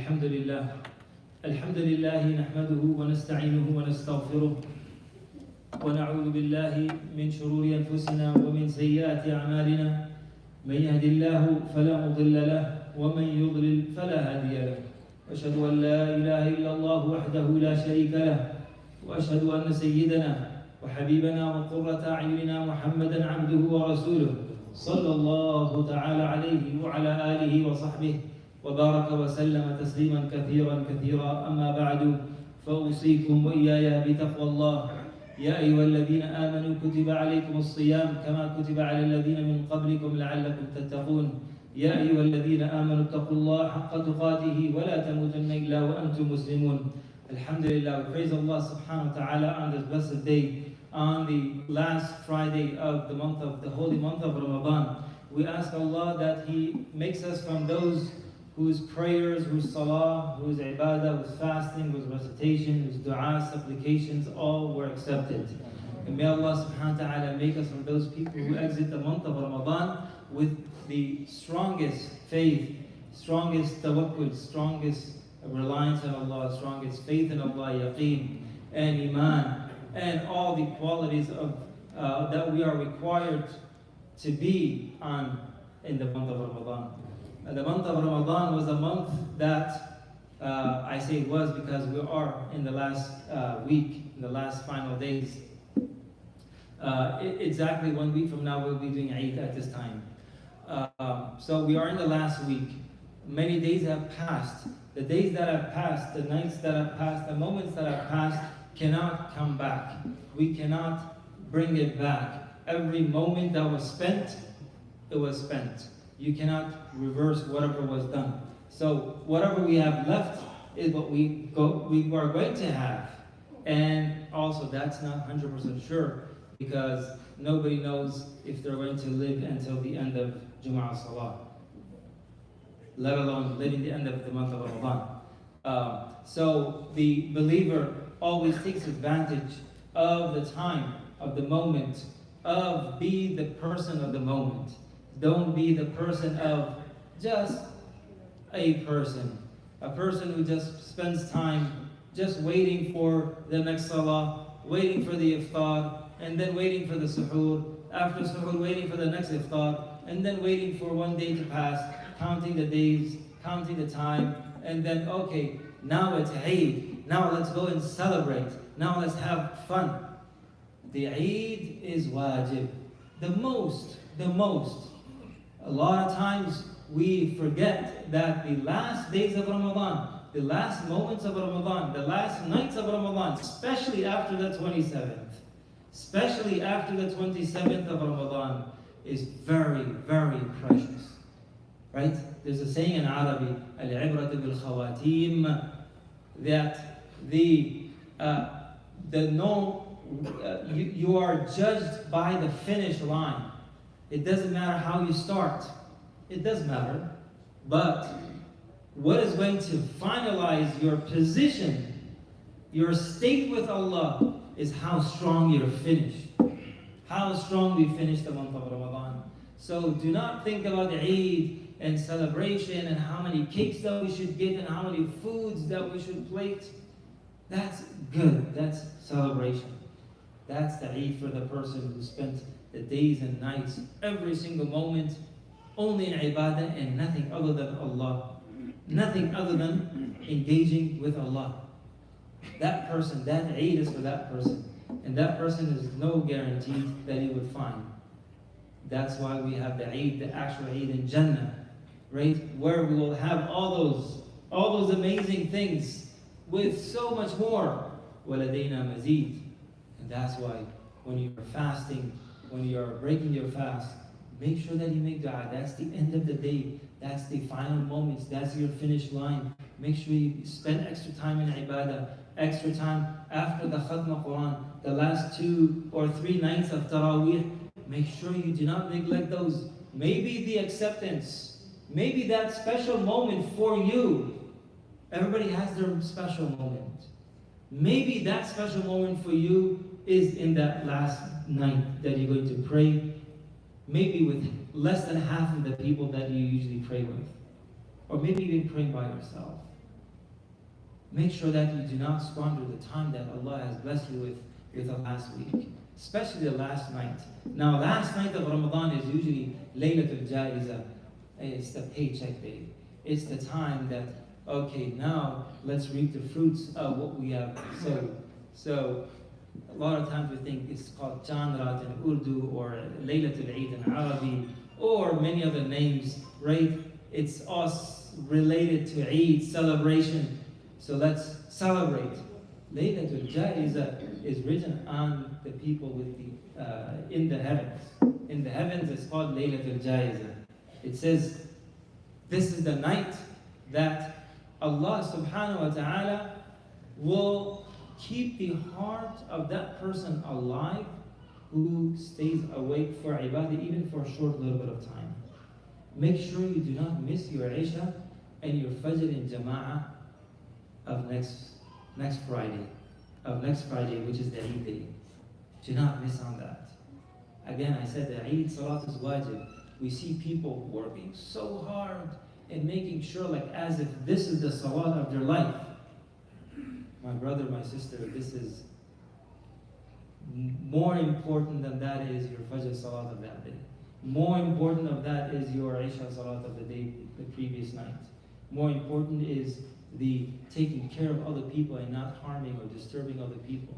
الحمد لله الحمد لله نحمده ونستعينه ونستغفره ونعوذ بالله من شرور أنفسنا ومن سيئات أعمالنا. من يهد الله فلا مضل له ومن يضلل فلا هادي له. وأشهد أن لا إله إلا الله وحده لا شريك له، وأشهد أن سيدنا وحبيبنا وقرة أعيننا محمدا عبده ورسوله صلى الله تعالى عليه وعلى آله وصحبه وبارك وسلم تسليما كثيرا. أما بعد، فأوصيكم وإياي بتقوى الله. يا أيها الذين آمنوا كتب عليكم الصيام كما كتب على الذين من قبلكم لعلكم تتقون. يا أيها الذين آمنوا اتقوا الله حق تقاته ولا تموتن إلا وأنتم مسلمون. Alhamdulillah, we praise Allah subhanahu wa ta'ala on this blessed day, on the last Friday of the holy month of Ramadan. We ask Allah that He makes us from those whose prayers, whose salah, whose ibadah, whose fasting, whose recitation, whose dua, supplications, all were accepted. And may Allah subhanahu wa ta'ala make us from those people who exit the month of Ramadan with the strongest faith, strongest tawakkul, strongest reliance on Allah, strongest faith in Allah, yaqeen and iman, and all the qualities of that we are required to be on in the month of Ramadan. The month of Ramadan was a month that I say it was because we are in the last week, in the last final days. Exactly 1 week from now, we'll be doing Eid at this time. So we are in the last week. Many days have passed. The days that have passed, the nights that have passed, the moments that have passed cannot come back. We cannot bring it back. Every moment that was spent, it was spent. You cannot reverse whatever was done. So whatever we have left is what we are going to have. And also that's not 100% sure, because nobody knows if they're going to live until the end of Jumu'ah Salah, let alone living the end of the month of Ramadan. So the believer always takes advantage of the time, of the moment, of be the person of the moment. Don't be the person of just a person who just spends time just waiting for the next salah, waiting for the iftar, and then waiting for the suhoor, after suhoor waiting for the next iftar, and then waiting for one day to pass, counting the days, counting the time, and then okay, now it's Eid, now let's go and celebrate, now let's have fun. The Eid is wajib. The most. A lot of times we forget that the last days of Ramadan, the last moments of Ramadan, the last nights of Ramadan, especially after the 27th, of Ramadan, is very, very precious. Right? There's a saying in Arabic, al-ibratu bil khawatim, that you are judged by the finish line. It doesn't matter how you start. It does matter. But what is going to finalize your position, your state with Allah, is how strong you're finished. How strong we finish the month of Ramadan. So do not think about Eid and celebration and how many cakes that we should get and how many foods that we should plate. That's good. That's celebration. That's the Eid for the person who spent the days and nights, every single moment, only in ibadah and nothing other than Allah. Nothing other than engaging with Allah. That person, that Eid is for that person. And that person is no guarantee that he would find. That's why we have the Eid, the actual Eid in Jannah, right? Where we will have all those amazing things with so much more. وَلَدَيْنَا مَزِيدٌ. And that's why when you are fasting, when you are breaking your fast, make sure that you make dua. That's the end of the day. That's the final moments. That's your finish line. Make sure you spend extra time in ibadah, extra time after the Khutba Quran, the last 2 or 3 nights of Taraweeh. Make sure you do not neglect those. Maybe the acceptance, maybe that special moment for you. Everybody has their special moment. Maybe that special moment for you is in that last night that you're going to pray, maybe with less than half of the people that you usually pray with. Or maybe even praying by yourself. Make sure that you do not squander the time that Allah has blessed you with the last week, especially the last night. Now, last night of Ramadan is usually Laylatul Jaiza. It's the paycheck day. It's the time that, okay, now let's reap the fruits of what we have sowed. So, a lot of times we think it's called Chandrat in Urdu or Laylatul Eid in Arabi or many other names, right? It's us related to Eid celebration. So let's celebrate. Laylatul Jaiza is written on the people with the in the heavens. In the heavens, it's called Laylatul Jaiza. It says, this is the night that Allah subhanahu wa ta'ala will keep the heart of that person alive who stays awake for ibadah, even for a short little bit of time. Make sure you do not miss your Isha and your Fajr in Jama'ah of next Friday, which is the Eid day. Do not miss on that. Again, I said the Eid Salat is wajib. We see people working so hard and making sure like as if this is the Salat of their life. My brother, my sister, this is more important than that is your Fajr Salat of that day. More important of that is your Isha Salat of the day, the previous night. More important is the taking care of other people and not harming or disturbing other people.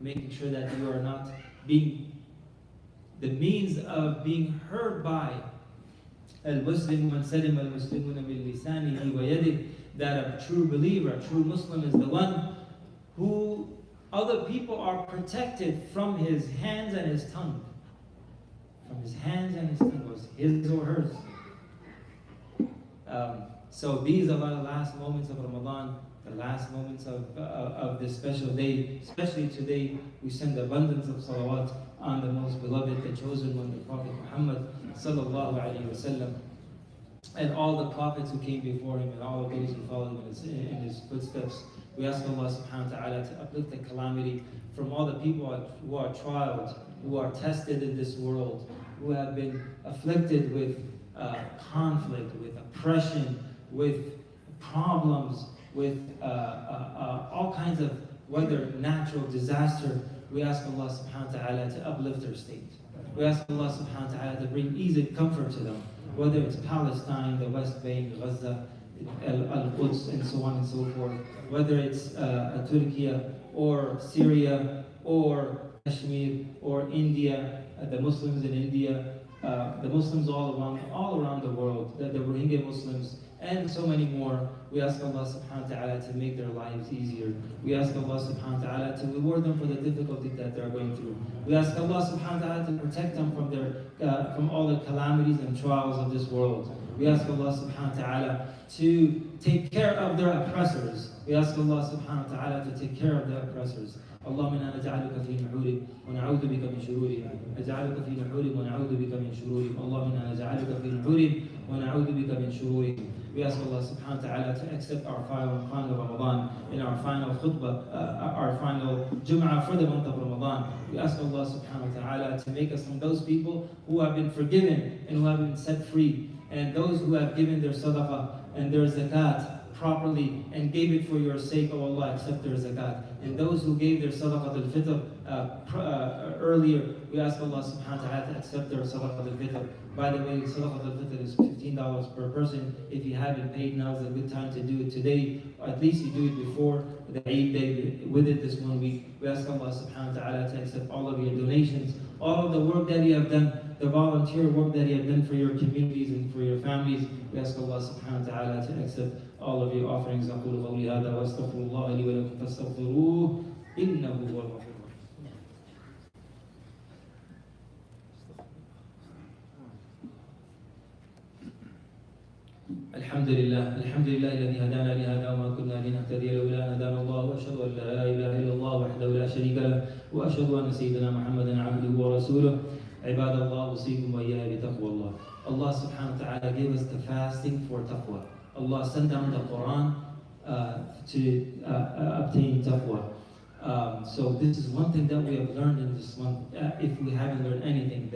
Making sure that you are not being the means of being hurt by al-Muslim man salim al-Muslimuna min lisanihi wa yadihi, that a true believer, a true Muslim is the one who other people are protected from his hands and his tongue. From his hands and his tongue, was his or hers. So these are the last moments of Ramadan, the last moments of this special day. Especially today, we send abundance of salawat on the most beloved, the chosen one, the Prophet Muhammad sallallahu alaihi wasallam, and all the prophets who came before him, and all of those who followed in his footsteps. We ask Allah subhanahu wa ta'ala to uplift the calamity from all the people who are trialed, who are tested in this world, who have been afflicted with conflict, with oppression, with problems, with all kinds of, whether natural disaster. We ask Allah subhanahu wa ta'ala to uplift their state. We ask Allah subhanahu wa ta'ala to bring ease and comfort to them, whether it's Palestine, the West Bank, Gaza, Al-Quds, and so on and so forth, whether it's Turkey or Syria or Kashmir or India, the Muslims in India, the Muslims all around the world, the Rohingya Muslims, and so many more. We ask Allah subhanahu wa ta'ala to make their lives easier. We ask Allah subhanahu wa ta'ala to reward them for the difficulty that they're going through. We ask Allah subhanahu wa ta'ala to protect them from all the calamities and trials of this world. We ask Allah subhanahu wa ta'ala to take care of their oppressors. We ask Allah subhanahu wa ta'ala to take care of their oppressors. اللهم انا نجعلك في نحورهم ونعوذ بك من شرورهم، نجعلك في نحورهم ونعوذ بك من شرورهم، اللهم انا نجعلك في نحورهم ونعوذ بك من شرورهم. We ask Allah subhanahu wa ta'ala to accept our final Ramadan in our final khutbah, our final Jum'ah for the month of Ramadan. We ask Allah subhanahu wa ta'ala to make us from those people who have been forgiven and who have been set free, and those who have given their sadaqah and their zakat properly and gave it for your sake, oh Allah, accept their zakat. And those who gave their sadaqah al-fitr earlier, we ask Allah subhanahu wa ta'ala to accept their sadaqah al-fitr. By the way, sadaqah al-fitr is $15 per person. If you haven't paid, now is a good time to do it today. Or at least you do it before the Eid day, with it this 1 week. We ask Allah subhanahu wa ta'ala to accept all of your donations, all of the work that you have done, the volunteer work that you have done for your communities and for your families. We ask Allah subhanahu wa ta'ala to accept all of your offerings. أقول قولي هذا وأستغفر الله لي ولكم فاستغفروه إنه هو الغفور الرحيم. الحمد لله الذي هدانا لهذا وما كنا لنهتدي لولا أن هدانا الله، وأشهد أن لا إله إلا الله وحده لا شريك له، وأشهد أن سيدنا محمدا عبده ورسوله. عباد الله أوصيكم وإياي بتقوى الله. Allah subhanahu wa ta'ala gave us the fasting for taqwa. Allah sent down the Quran to obtain taqwa. So this is one thing that we have learned in this month. If we haven't learned anything,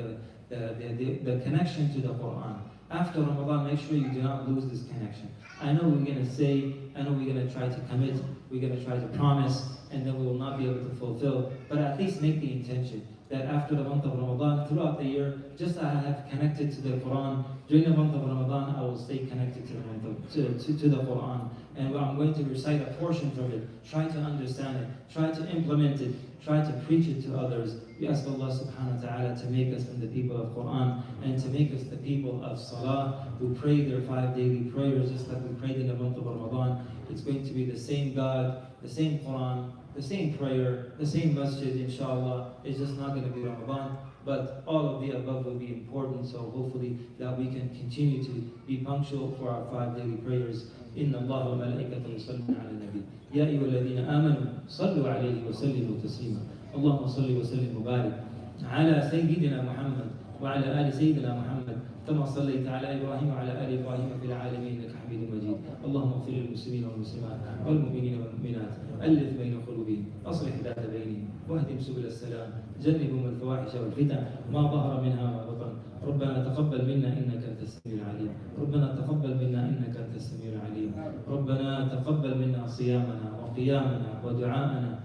the connection to the Quran. After Ramadan, make sure you do not lose this connection. I know we're going to say, I know we're going to try to commit, we're going to try to promise, and then we will not be able to fulfill, but at least make the intention that after the month of Ramadan, throughout the year, just as I have connected to the Quran, during the month of Ramadan, I will stay connected to the month of, to the Quran. And I'm going to recite a portion from it, try to understand it, try to implement it, try to preach it to others. We ask Allah subhanahu wa ta'ala to make us from the people of Quran and to make us the people of Salah who pray their 5 daily prayers just like we prayed in the month of Ramadan. It's going to be the same God, the same Quran, the same prayer, the same masjid, inshallah. It's just not going to be Ramadan, but all of the above will be important, so hopefully that we can continue to be punctual for our 5 daily prayers. إن الله وملائكته يصلون على النبي يا أيها الذين آمنوا صلوا عليه وسلموا تسليما اللهم صل وسلم وبارك على سيدنا محمد وعلى آل سيدنا محمد كما صليت على إبراهيم وعلى آل إبراهيم في العالمين إنك حميد مجيد اللهم اغفر للمسلمين والمسلمات والمؤمنين والمؤمنات ألف بين قلوبهم أصلح ذات بينهم واهدم سبل السلام جنبهم الفواحش والفتن ما ظهر منها وما بطن ربنا تقبل منا إنك أنت السميع العليم ربنا تقبل منا إنك أنت السميع العليم ربنا تقبل منا صيامنا وقيامنا ودعاءنا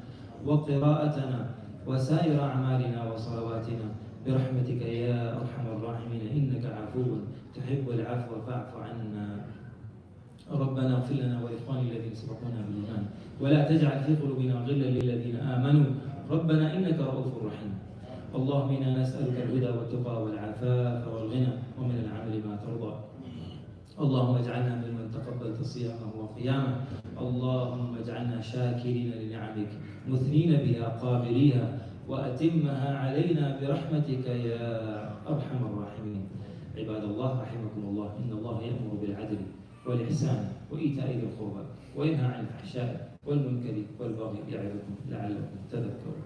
وقراءتنا وسائر أعمالنا وصلواتنا برحمتك يا أرحم الراحمين إنك عفو تحب العفو فاعف عنا ربنا اغفر لنا ولإخواننا الذين سبقونا بالإيمان ولا تجعل في قلوبنا غلا للذين آمنوا ربنا إنك رؤوف رحيم اللهم إنا نسألك الهدى والتقى والعفاف والغنى ومن العمل ما ترضى اللهم اجعلنا ممن تقبلت صيامه وقيامه اللهم اجعلنا شاكرين لنعمك مثنين بها قابليها وأتمها علينا برحمتك يا أرحم الراحمين عباد الله رحمكم الله إن الله يأمر بالعدل والإحسان وإيتاء ذي القربى وينهى عن الفحشاء والمنكر والبغي يعظكم لعلكم تذكرون